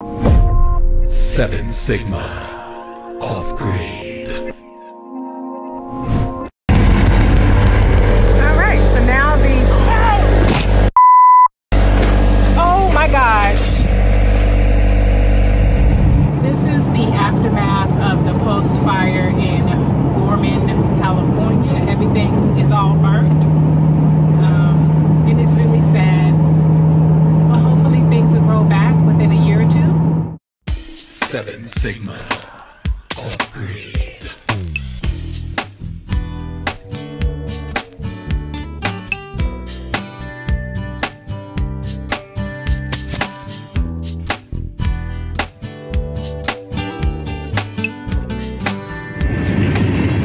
7 Sigma off-grade. Alright, so now oh my gosh. This is the aftermath of the post-fire in Gorman, California. Everything is all burnt. And it's really sad. But hopefully things will grow back within a year or two. 7 Sigma off-grade.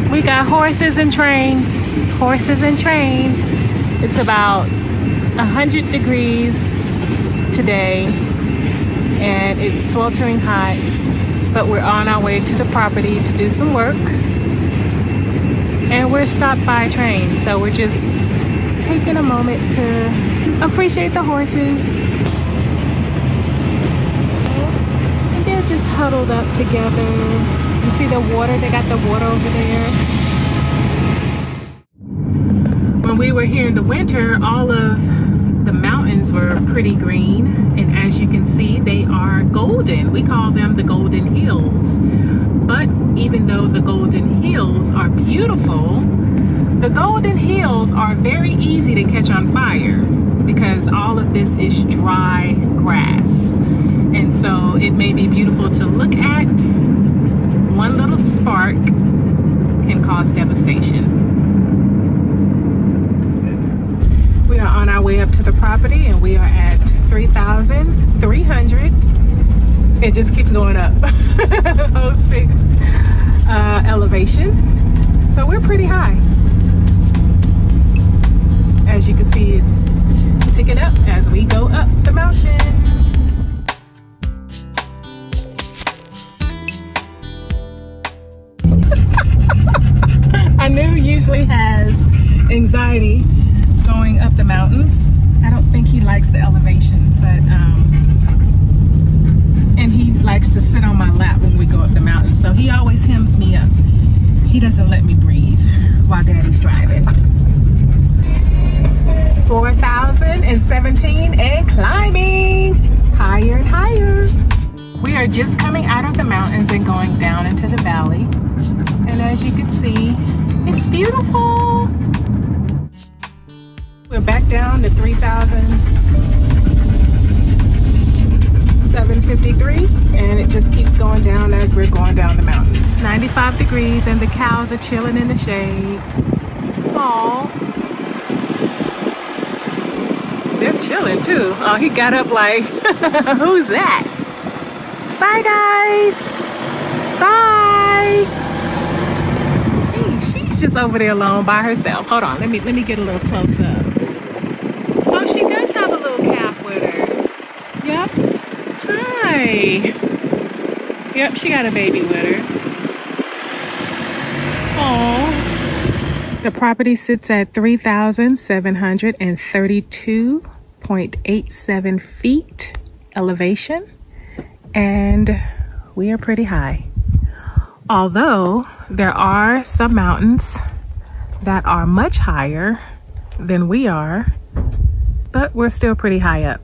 We got horses and trains. Horses and trains. It's about 100 degrees today and it's sweltering hot, but we're on our way to the property to do some work, and we're stopped by a train, so we're just taking a moment to appreciate the horses. And they're just huddled up together. You see the water? They got the water over there. When we were here in the winter, all of the mountains were pretty green, and as you can see, they are golden. We call them the Golden Hills. But even though the Golden Hills are beautiful, the Golden Hills are very easy to catch on fire because all of this is dry grass. And so it may be beautiful to look at. One little spark can cause devastation. We are on our way up to the property and we are at 3,300. It just keeps going up. 06 elevation. So we're pretty high. As you can see, it's ticking up as we go up the mountain. Anu usually has anxiety going up the mountains. I don't think he likes the elevation, but and he likes to sit on my lap when we go up the mountain, so he always hems me up. He doesn't let me breathe while Daddy's driving. 4,017 and climbing higher and higher. We are just coming out of the mountains and going down into the valley, and as you can see, it's beautiful. We're back down to 3,753, and it just keeps going down as we're going down the mountains. 95 degrees and the cows are chilling in the shade. Aww. They're chilling too. Oh, he got up like, who's that? Bye guys. Bye. She's just over there alone by herself. Hold on, let me get a little close up. Oh, she does have a little calf with her. Yep. Hi. Yep, she got a baby with her. Aww. The property sits at 3,732.87 feet elevation, and we are pretty high. Although there are some mountains that are much higher than we are, but we're still pretty high up.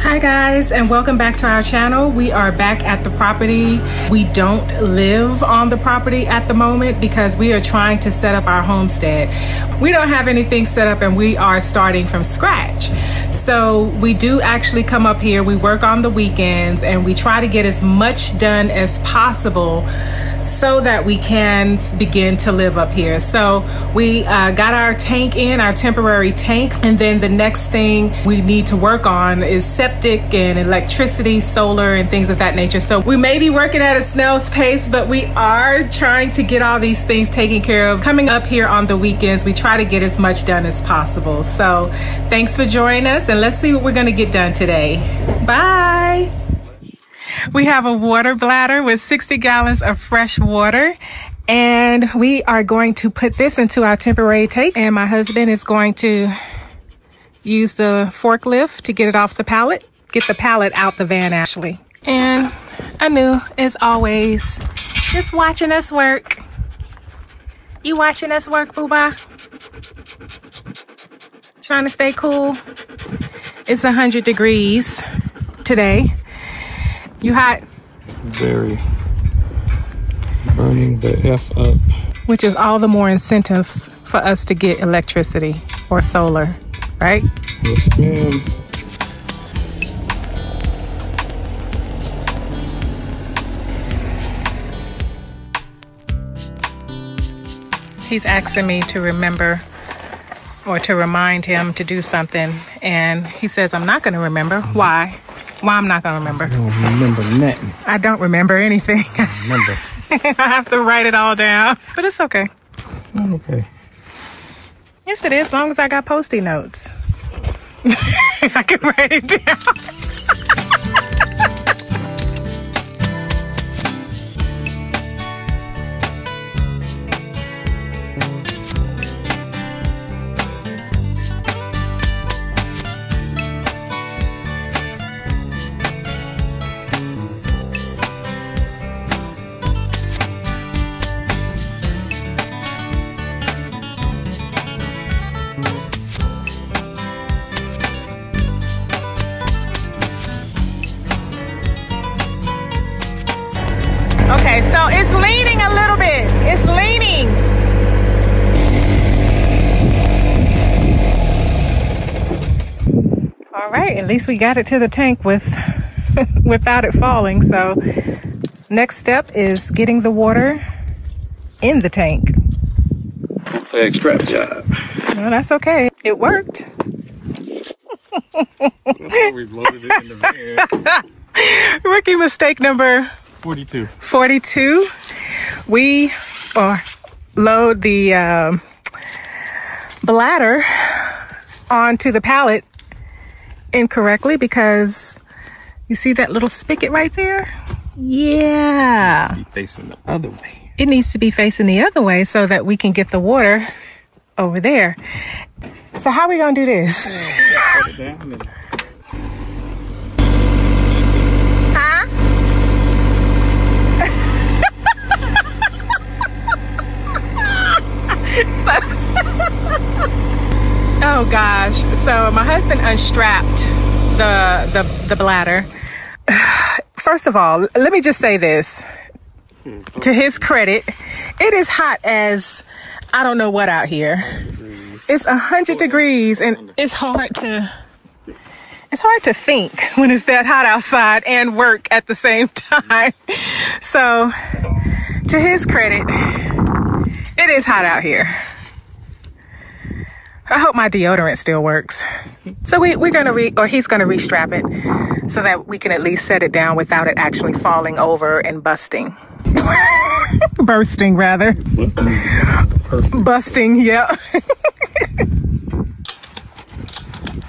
Hi guys, and welcome back to our channel. We are back at the property. We don't live on the property at the moment because we are trying to set up our homestead. We don't have anything set up and we are starting from scratch. So we do actually come up here, we work on the weekends, and we try to get as much done as possible so that we can begin to live up here. So we got our tank in, our temporary tank, and then the next thing we need to work on is septic and electricity, solar, and things of that nature. So we may be working at a snail's pace, but we are trying to get all these things taken care of. Coming up here on the weekends, we try to get as much done as possible. So thanks for joining us, and let's see what we're gonna get done today. Bye. We have a water bladder with 60 gallons of fresh water, and we are going to put this into our temporary tank, and my husband is going to use the forklift to get it off the pallet. get the pallet out the van, Ashley. And Anu, as always, just watching us work. You watching us work, Booba? Trying to stay cool. It's 100 degrees today. You hot? Very. Burning the F up. Which is all the more incentives for us to get electricity or solar, right? Yes, ma'am. He's asking me to remember or to remind him to do something, and he says I'm not going to remember. Why? Why I'm not going to remember? I don't remember nothing. I don't remember anything. I remember. I have to write it all down, but it's okay. I'm okay. Yes, it is, as long as I got Post-it notes. I can write it down. Okay, so it's leaning a little bit. It's leaning. All right, at least we got it to the tank without it falling. So next step is getting the water in the tank. Extra job. Well, that's okay. It worked. We've loaded it in the van. Rookie mistake number 42. 42. We load the bladder onto the pallet incorrectly because you see that little spigot right there? Yeah. Be facing the other way. It needs to be facing the other way so that we can get the water over there. So how are we gonna do this? Put it down and Huh? Oh gosh. So my husband unstrapped the bladder. First of all, let me just say this. To his credit, it is hot as I don't know what out here. It's 100 degrees and it's hard to think when it's that hot outside and work at the same time. So to his credit, it is hot out here. I hope my deodorant still works. So we're gonna he's gonna restrap it so that we can at least set it down without it actually falling over and busting. Bursting rather. Busting, yeah.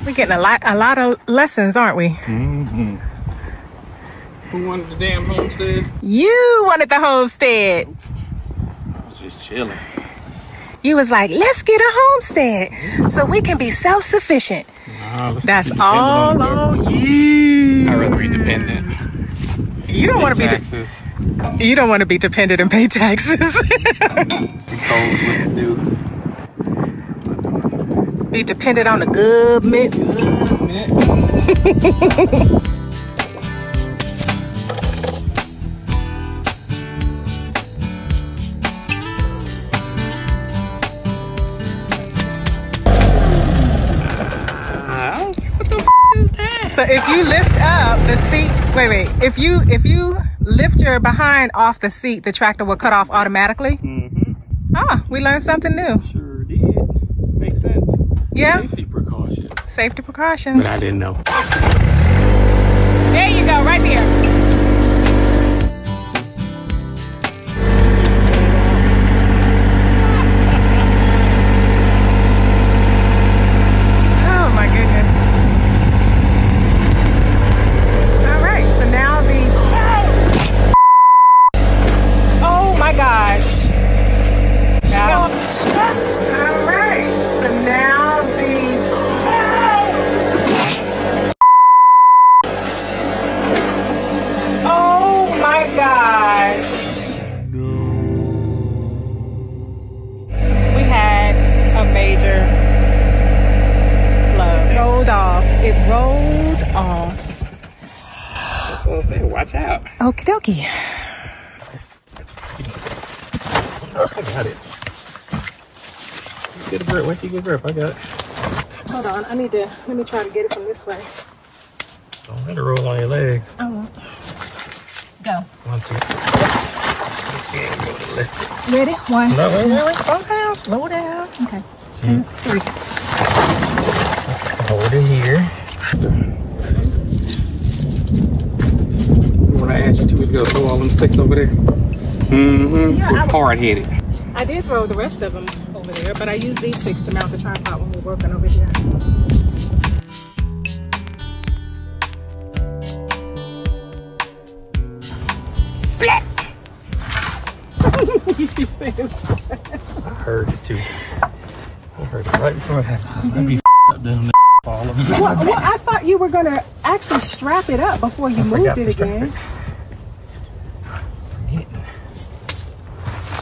We're getting a lot of lessons, aren't we? mm-hmm. Who wanted the damn homestead? You wanted the homestead. I was just chilling. You was like, let's get a homestead so we can be self-sufficient. That's all on you. I'd rather be dependent. You don't want to be taxes. You don't want to be dependent and pay taxes. Be told what to do. Be dependent on the government. So if you lift up the seat, wait. If you lift your behind off the seat, the tractor will cut off automatically. Mm-hmm. Ah, we learned something new. Sure did. Makes sense. Yeah. Safety precaution. Safety precautions. But I didn't know. There you go, right there. what I'm saying. Watch out. Okie dokie. I got it. Get a grip. Wait till you get a grip. I got it. Hold on. Let me try to get it from this way. Don't let it roll on your legs. I won't. Go. 1, 2. Ready? 1, No, 2. wait. Slow down. Slow down. Okay. 2, 3. Hold it here. When I asked you 2 weeks ago, throw all them sticks over there. Mm-hmm. Yeah, we're hard-headed. I did throw the rest of them over there, but I used these sticks to mount the tripod when we were working over here. Splat! I heard it too. I heard it right before it happened. I'd be up down there all of it. Well, I thought you were going to actually strap it up before you moved it again.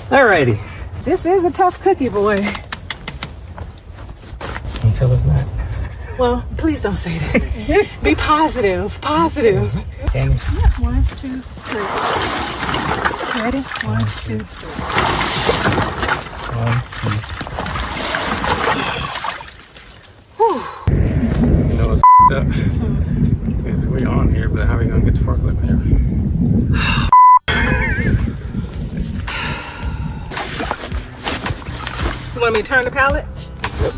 Alrighty. This is a tough cookie, boy. Until it's not. Well, please don't say that. Be positive. Positive. Can you? Yeah, 1, 2, 3. Ready? 1, 2, 3. 1, 2. You know what's up? Is we on here, but how are we gonna get the forklift here? You want me to turn the pallet? Yep.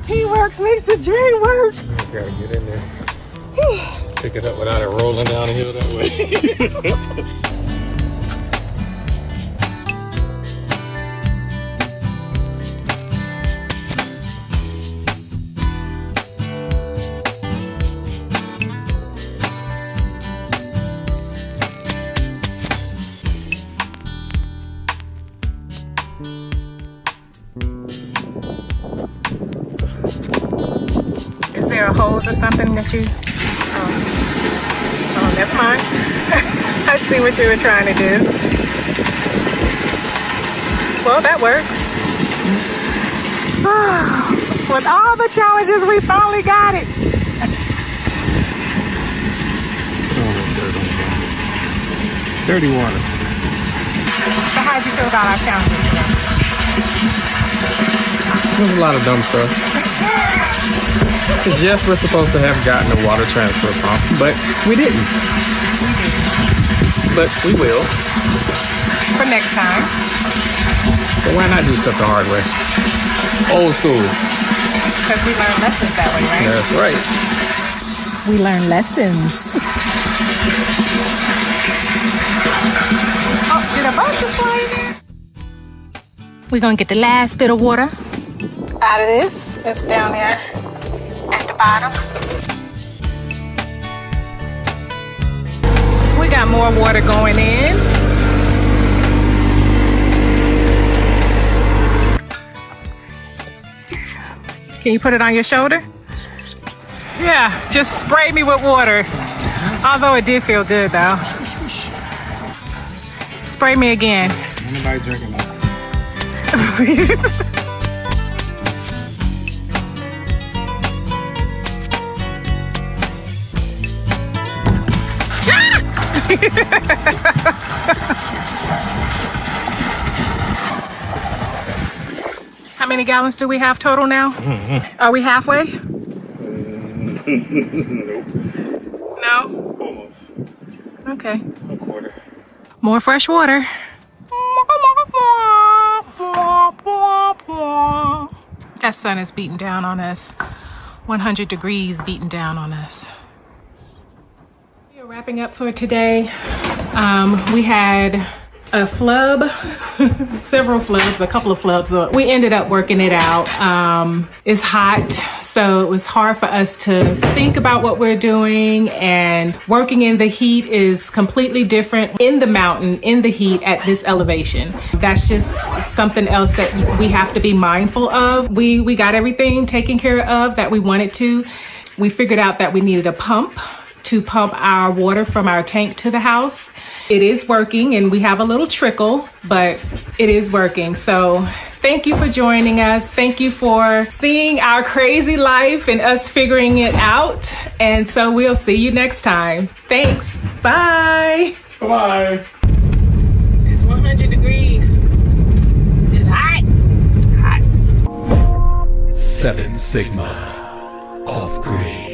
Teamwork makes the dream work. You gotta get in there. Pick it up without it rolling down the hill that way. Is there a hose or something that you... Oh, never mind. I see what you were trying to do. Well, that works. With all the challenges, we finally got it. Dirty water. So how'd you feel about our challenges today? There's a lot of dumb stuff. Because yes, we're supposed to have gotten a water transfer pump, but we didn't. But we will. For next time. But why not do stuff the hard way? Old school. Because we learn lessons that way, right? That's right. We learn lessons. Oh, did a boat just fly in there? We're going to get the last bit of water out of this. It's down there at the bottom. We got more water going in. Can you put it on your shoulder? Yeah, just spray me with water. Although it did feel good though. Spray me again. Anybody drinking that? How many gallons do we have total now? Are we halfway? Nope. No? Almost. Okay. A quarter. More fresh water. That sun is beating down on us. 100 degrees beating down on us. We are wrapping up for today. We had a flub, several flubs, a couple of flubs. We ended up working it out. It's hot, So it was hard for us to think about what we're doing, and working in the heat is completely different in the mountain, in the heat at this elevation. That's just something else that we have to be mindful of. We got everything taken care of that we wanted to. We figured out that we needed a pump to pump our water from our tank to the house. It is working, and we have a little trickle, but it is working. So thank you for joining us. Thank you for seeing our crazy life and us figuring it out. And so we'll see you next time. Thanks. Bye. Bye-bye. It's 100 degrees. It's hot. Hot. 7 Sigma. Off-grid.